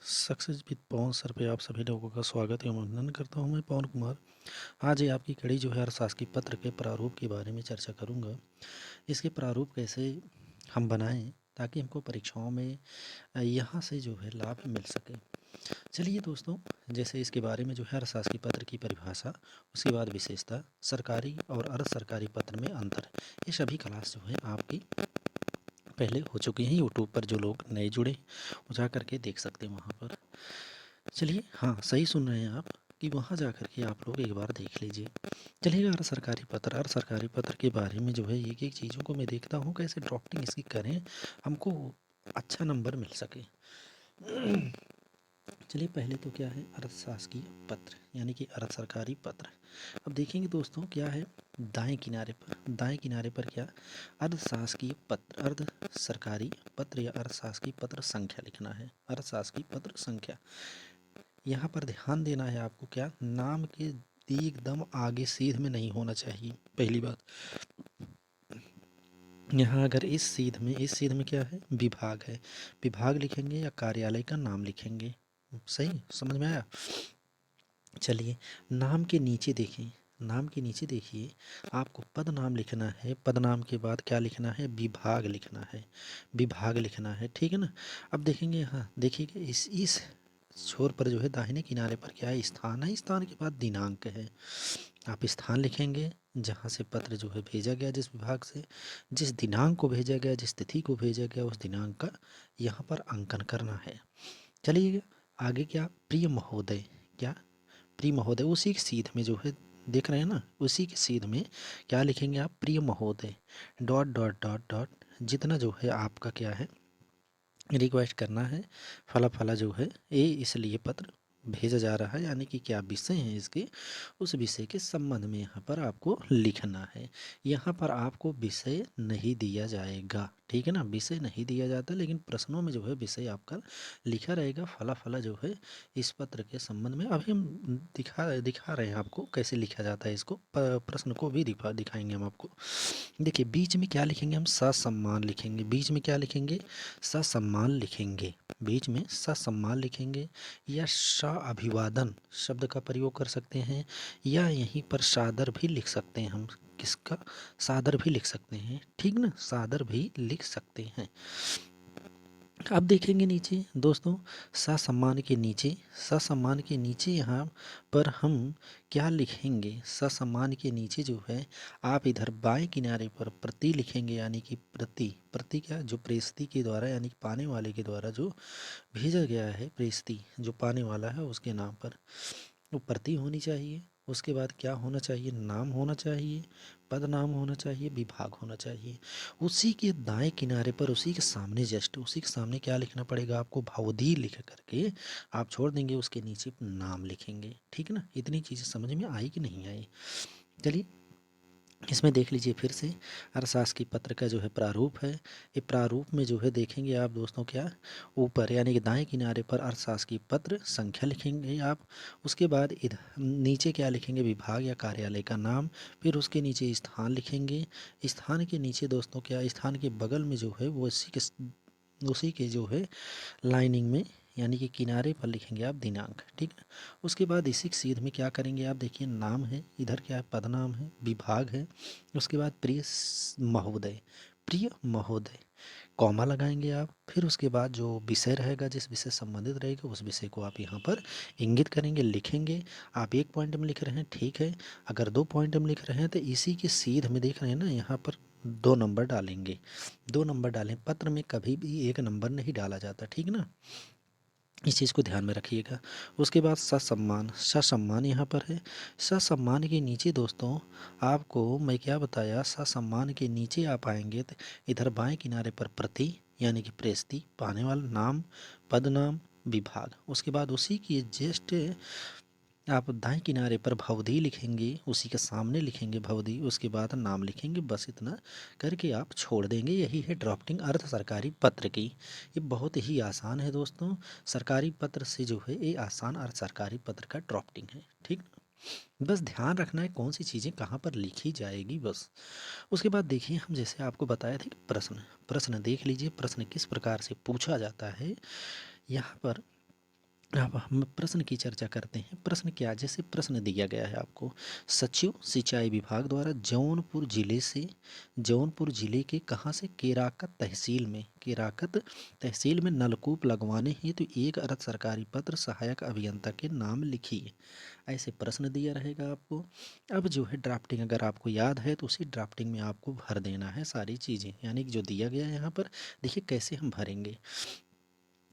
Success with Pawan sir पे आप सभी लोगों का स्वागत एवं अभिनंदन करता हूं। मैं पवन कुमार आज ये आपकी कड़ी जो है अर्थशास्त्री पत्र के प्रारूप के बारे में चर्चा करूंगा। इसके प्रारूप कैसे हम बनाएं ताकि हमको परीक्षाओं में यहाँ से जो है लाभ मिल सके। चलिए दोस्तों, जैसे इसके बारे में जो है अर्थशास्त्री पत्र की परिभाषा, उसके बाद विशेषता, सरकारी और अर्ध सरकारी पत्र में अंतर, ये सभी क्लास जो है आपकी पहले हो चुकी हैं। यूट्यूब पर जो लोग नए जुड़े वो जा करके देख सकते हैं वहाँ पर। चलिए, हाँ सही सुन रहे हैं आप कि वहाँ जा कर के आप लोग एक बार देख लीजिए। चलिए, अर्ध सरकारी पत्र के बारे में जो है एक एक चीज़ों को मैं देखता हूँ कैसे ड्राफ्टिंग इसकी करें हमको अच्छा नंबर मिल सके। चलिए, पहले तो क्या है अर्थशास्त्रीय पत्र यानी कि अर्ध सरकारी पत्र। अब देखेंगे दोस्तों क्या है, दाएं किनारे पर क्या अर्धशासकीय पत्र, अर्ध सरकारी पत्र या अर्थशास्त्रीय पत्र संख्या लिखना है। अर्थशास्त्रीय पत्र संख्या, यहाँ पर ध्यान देना है आपको, क्या नाम के एकदम आगे सीध में नहीं होना चाहिए। पहली बात, यहाँ अगर इस सीध में क्या है विभाग है, विभाग लिखेंगे या कार्यालय का नाम लिखेंगे। सही समझ में आया। चलिए, नाम के नीचे देखें, नाम के नीचे देखिए आपको पद नाम लिखना है। पद नाम के बाद क्या लिखना है, विभाग लिखना है, विभाग लिखना है, ठीक है ना। अब देखेंगे, हाँ देखिएगा इस छोर पर जो है दाहिने किनारे पर क्या है, स्थान है, स्थान के बाद दिनांक है। आप स्थान लिखेंगे जहाँ से पत्र जो है भेजा गया, जिस विभाग से, जिस दिनांक को भेजा गया, जिस तिथि को भेजा गया, उस दिनांक का यहाँ पर अंकन करना है। चलिए आगे क्या, प्रिय महोदय, क्या प्रिय महोदय, उसी के सीध में जो है देख रहे हैं ना, उसी के सीध में क्या लिखेंगे आप, प्रिय महोदय डॉट डॉट डॉट डॉट, जितना जो है आपका क्या है रिक्वेस्ट करना है, फला फला जो है ये इसलिए पत्र भेजा जा रहा है, यानी कि क्या विषय है इसके, उस विषय के संबंध में यहाँ पर आपको लिखना है। यहाँ पर आपको विषय नहीं दिया जाएगा, ठीक है ना, विषय नहीं दिया जाता, लेकिन प्रश्नों में जो है विषय आपका लिखा रहेगा। फला फला जो है इस पत्र के संबंध में अभी हम दिखा रहे हैं आपको कैसे लिखा जाता है इसको, प्रश्न को भी दिखाएंगे हम आपको। देखिए, बीच में क्या लिखेंगे हम, ससम्मान लिखेंगे। बीच में क्या लिखेंगे, ससम्मान लिखेंगे, बीच में ससम्मान लिखेंगे। या अभिवादन शब्द का प्रयोग कर सकते हैं, या यहीं पर सादर भी लिख सकते हैं हम। किसका, सादर भी लिख सकते हैं, ठीक ना, सादर भी लिख सकते हैं। अब देखेंगे नीचे दोस्तों, ससम्मान के नीचे, ससम्मान के नीचे यहाँ पर हम क्या लिखेंगे, ससम्मान के नीचे जो है आप इधर बाएं किनारे पर प्रति लिखेंगे, यानी कि प्रति, प्रति क्या, जो प्रेषती के द्वारा यानी कि पाने वाले के द्वारा जो भेजा गया है, प्रेषती जो पाने वाला है उसके नाम पर वो प्रति होनी चाहिए। उसके बाद क्या होना चाहिए, नाम होना चाहिए, पद नाम होना चाहिए, विभाग होना चाहिए। उसी के दाएं किनारे पर, उसी के सामने, जस्ट उसी के सामने क्या लिखना पड़ेगा आपको, भावधी लिख करके आप छोड़ देंगे, उसके नीचे नाम लिखेंगे, ठीक है ना। इतनी चीज़ें समझ में आई कि नहीं आई। चलिए, इसमें देख लीजिए फिर से अर्थशास्त्री पत्र का जो है प्रारूप है। ये प्रारूप में जो है देखेंगे आप दोस्तों, क्या ऊपर यानी कि दाएं किनारे पर अर्थशास्त्री पत्र संख्या लिखेंगे आप। उसके बाद इधर नीचे क्या लिखेंगे, विभाग या कार्यालय का नाम। फिर उसके नीचे स्थान लिखेंगे। स्थान के नीचे दोस्तों क्या, स्थान के बगल में जो है वो उसी के जो है लाइनिंग में यानी कि किनारे पर लिखेंगे आप दिनांक, ठीक है। उसके बाद इसी के सीध में क्या करेंगे आप, देखिए नाम है, इधर क्या है पदनाम है, विभाग है। उसके बाद महोदय, प्रिय महोदय, कॉमा लगाएंगे आप। फिर उसके बाद जो विषय रहेगा, जिस विषय से संबंधित रहेगा, उस विषय को आप यहाँ पर इंगित करेंगे, लिखेंगे। आप एक पॉइंट में लिख रहे हैं, ठीक है। अगर 2 पॉइंट में लिख रहे हैं तो इसी के सीध में देख रहे हैं ना, यहाँ पर 2 नंबर डालेंगे, 2 नंबर डालें। पत्र में कभी भी 1 नंबर नहीं डाला जाता, ठीक ना, इस चीज़ को ध्यान में रखिएगा। उसके बाद ससम्मान, ससम्मान यहाँ पर है। ससम्मान के नीचे दोस्तों आपको मैं क्या बताया, ससम्मान के नीचे आप आएंगे तो इधर बाएं किनारे पर प्रति यानी कि प्रेषती, पाने वाला, नाम, पदनाम, विभाग। उसके बाद उसी की जस्ट आप दाएं किनारे पर भवधी लिखेंगे, उसी के सामने लिखेंगे भवधी, उसके बाद नाम लिखेंगे। बस इतना करके आप छोड़ देंगे। यही है ड्राफ्टिंग अर्ध सरकारी पत्र की। ये बहुत ही आसान है दोस्तों, सरकारी पत्र से जो है ये आसान अर्ध सरकारी पत्र का ड्राफ्टिंग है, ठीक। बस ध्यान रखना है कौन सी चीज़ें कहाँ पर लिखी जाएगी, बस। उसके बाद देखिए, हम जैसे आपको बताया था कि प्रश्न, प्रश्न देख लीजिए, प्रश्न किस प्रकार से पूछा जाता है। यहाँ पर अब हम प्रश्न की चर्चा करते हैं। प्रश्न क्या, जैसे प्रश्न दिया गया है आपको, सचिव सिंचाई विभाग द्वारा जौनपुर जिले के कहाँ से, केराकत तहसील में नलकूप लगवाने हेतु एक अर्ध सरकारी पत्र सहायक अभियंता के नाम लिखिए। ऐसे प्रश्न दिया रहेगा आपको। अब जो है ड्राफ्टिंग अगर आपको याद है तो उसी ड्राफ्टिंग में आपको भर देना है सारी चीज़ें, यानी कि जो दिया गया है यहाँ पर। देखिए कैसे हम भरेंगे।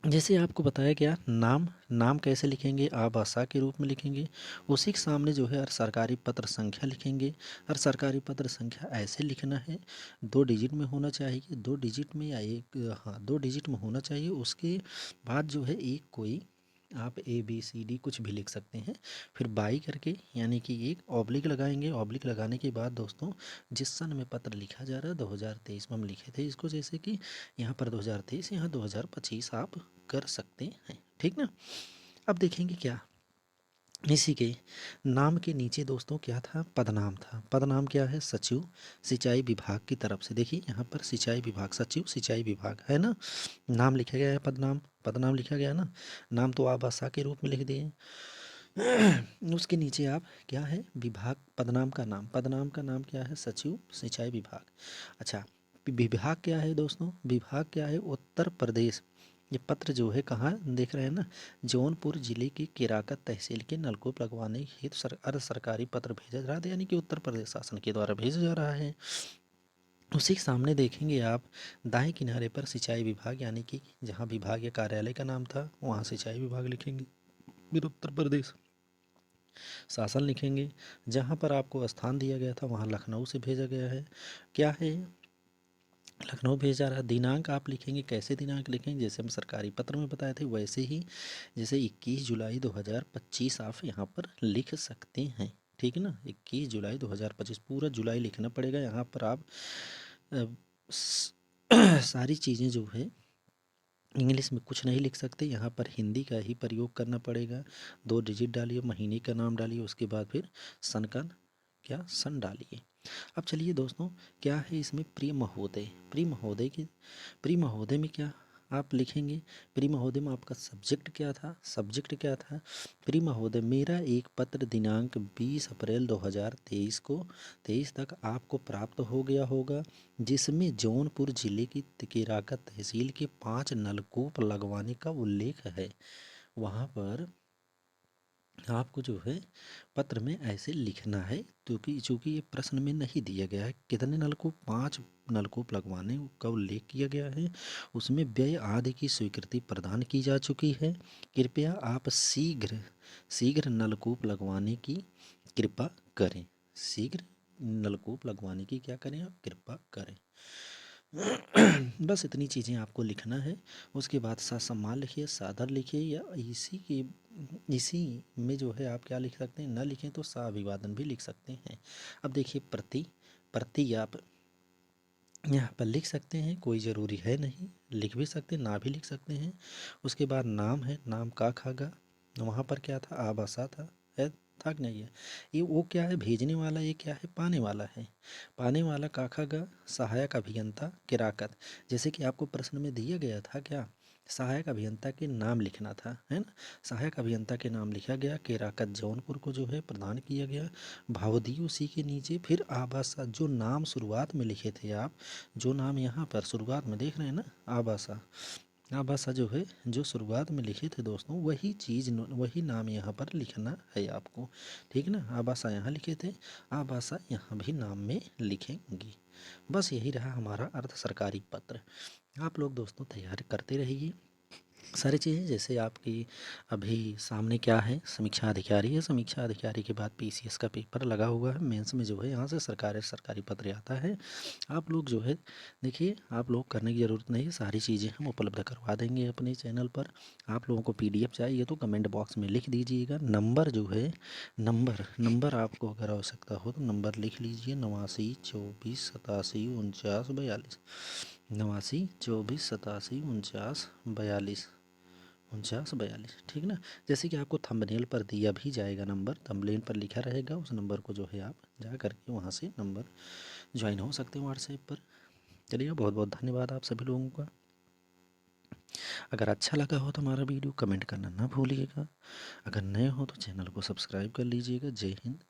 जैसे आपको बताया गया, नाम कैसे लिखेंगे, आभाषा के रूप में लिखेंगे। उसी के सामने जो है सरकारी पत्र संख्या लिखेंगे। और सरकारी पत्र संख्या ऐसे लिखना है, 2 डिजिट में होना चाहिए, 2 डिजिट में या एक, हाँ 2 डिजिट में होना चाहिए। उसके बाद जो है एक कोई आप ABCD कुछ भी लिख सकते हैं। फिर बाई करके यानी कि एक ऑब्लिक लगाएंगे। ऑब्लिक लगाने के बाद दोस्तों, जिस सन में पत्र लिखा जा रहा है 2023 में हम लिखे थे इसको, जैसे कि यहाँ पर 2023, यहाँ 2025 आप कर सकते हैं, ठीक ना। अब देखेंगे क्या, इसी के नाम के नीचे दोस्तों क्या था, पदनाम था। पदनाम क्या है, सचिव सिंचाई विभाग की तरफ से। देखिए यहाँ पर सिंचाई विभाग, सचिव सिंचाई विभाग है ना, नाम लिखा गया है, पदनाम पदनाम लिखा गया है ना। नाम तो आप आशा के रूप में लिख दिए। उसके नीचे आप क्या है, विभाग, पदनाम का नाम क्या है, सचिव सिंचाई विभाग। अच्छा, विभाग क्या है दोस्तों, विभाग क्या है, उत्तर प्रदेश। ये पत्र जो है कहाँ देख रहे हैं ना, जौनपुर जिले की केराकत तहसील के नलकूप लगवाने हेतु अर्ध सरकारी पत्र भेजा जा रहा है, यानी कि उत्तर प्रदेश शासन के द्वारा भेजा जा रहा है। उसी के सामने देखेंगे आप, दाएं किनारे पर सिंचाई विभाग, यानी कि जहाँ विभाग या कार्यालय का नाम था वहाँ सिंचाई विभाग लिखेंगे। फिर उत्तर प्रदेश शासन लिखेंगे। जहाँ पर आपको स्थान दिया गया था वहाँ लखनऊ से भेजा गया है, क्या है, लखनऊ भेजा रहा। दिनांक आप लिखेंगे, कैसे दिनांक लिखेंगे, जैसे हम सरकारी पत्र में बताए थे वैसे ही, जैसे 21 जुलाई 2025 आप यहाँ पर लिख सकते हैं, ठीक है ना। 21 जुलाई 2025 पूरा जुलाई लिखना पड़ेगा यहाँ पर। आप अ, सारी चीज़ें जो है इंग्लिश में कुछ नहीं लिख सकते, यहाँ पर हिंदी का ही प्रयोग करना पड़ेगा। 2 डिजिट डालिए, महीने का नाम डालिए, उसके बाद फिर सन का क्या, सन डालिए। अब चलिए दोस्तों, क्या है इसमें, प्रिय महोदय। प्रिय महोदय में क्या आप लिखेंगे, प्रिय महोदय में आपका सब्जेक्ट क्या था। प्रिय महोदय, मेरा एक पत्र दिनांक 20 अप्रैल 2023 को 23 तक आपको प्राप्त हो गया होगा, जिसमें जौनपुर जिले की केराकत तहसील के 5 नलकूप लगवाने का उल्लेख है। वहाँ पर आपको जो है पत्र में ऐसे लिखना है, क्योंकि चूँकि ये प्रश्न में नहीं दिया गया है कितने नलकूप, 5 नलकूप लगवाने का उल्लेख किया गया है। उसमें व्यय आदि की स्वीकृति प्रदान की जा चुकी है। कृपया आप शीघ्र शीघ्र नलकूप लगवाने की कृपा करें। शीघ्र नलकूप लगवाने की क्या करें, आप कृपा करें। बस इतनी चीज़ें आपको लिखना है। उसके बाद सम्मान लिखिए, सादर लिखिए, या इसी में जो है आप क्या लिख सकते हैं, न लिखें तो अभिवादन भी लिख सकते हैं। अब देखिए, प्रति आप यहाँ पर लिख सकते हैं, कोई ज़रूरी है नहीं, लिख भी सकते हैं, ना भी लिख सकते हैं। उसके बाद नाम है, नाम का खागा, वहाँ पर क्या था, आबासा है, था कि नहीं है। ये वो क्या है, भेजने वाला, ये क्या है, पाने वाला है। पाने वाला का खागा, सहायक अभियंता केराकत। जैसे कि आपको प्रश्न में दिया गया था क्या, सहायक अभियंता के नाम लिखना था, है ना। सहायक अभियंता के नाम लिखा गया, केराकत जौनपुर को जो है प्रदान किया गया, भावदी उसी के नीचे, फिर आबासा जो नाम शुरुआत में लिखे थे आप, जो नाम यहाँ पर शुरुआत में देख रहे हैं ना, आबासा, आबासा जो है जो शुरुआत में लिखे थे दोस्तों, वही चीज़ वही नाम यहाँ पर लिखना है आपको, ठीक ना। आबासा यहाँ लिखे थे, आबासा यहाँ भी नाम में लिखेंगे। बस यही रहा हमारा अर्ध सरकारी पत्र। आप लोग दोस्तों तैयार करते रहिए सारी चीज़ें। जैसे आपकी अभी सामने क्या है, समीक्षा अधिकारी है, समीक्षा अधिकारी के बाद PCS का पेपर लगा हुआ है, मेंस में जो है यहाँ से सरकारी पत्र आता है। आप लोग जो है देखिए, आप लोग करने की ज़रूरत नहीं है, सारी चीज़ें हम उपलब्ध करवा देंगे अपने चैनल पर। आप लोगों को PDF चाहिए तो कमेंट बॉक्स में लिख दीजिएगा। नंबर जो है, नंबर आपको अगर आवश्यकता हो तो नंबर लिख लीजिए, 89 24 87 49 42, 89 24 87 49 42, 49 ठीक ना। जैसे कि आपको थंबनेल पर दिया भी जाएगा नंबर, थंबनेल पर लिखा रहेगा, उस नंबर को जो है आप जा करके वहाँ से नंबर ज्वाइन हो सकते हैं व्हाट्सएप पर। चलिए, बहुत बहुत धन्यवाद आप सभी लोगों का। अगर अच्छा लगा हो तो हमारा वीडियो कमेंट करना ना भूलिएगा। अगर नए हो तो चैनल को सब्सक्राइब कर लीजिएगा। जय हिंद।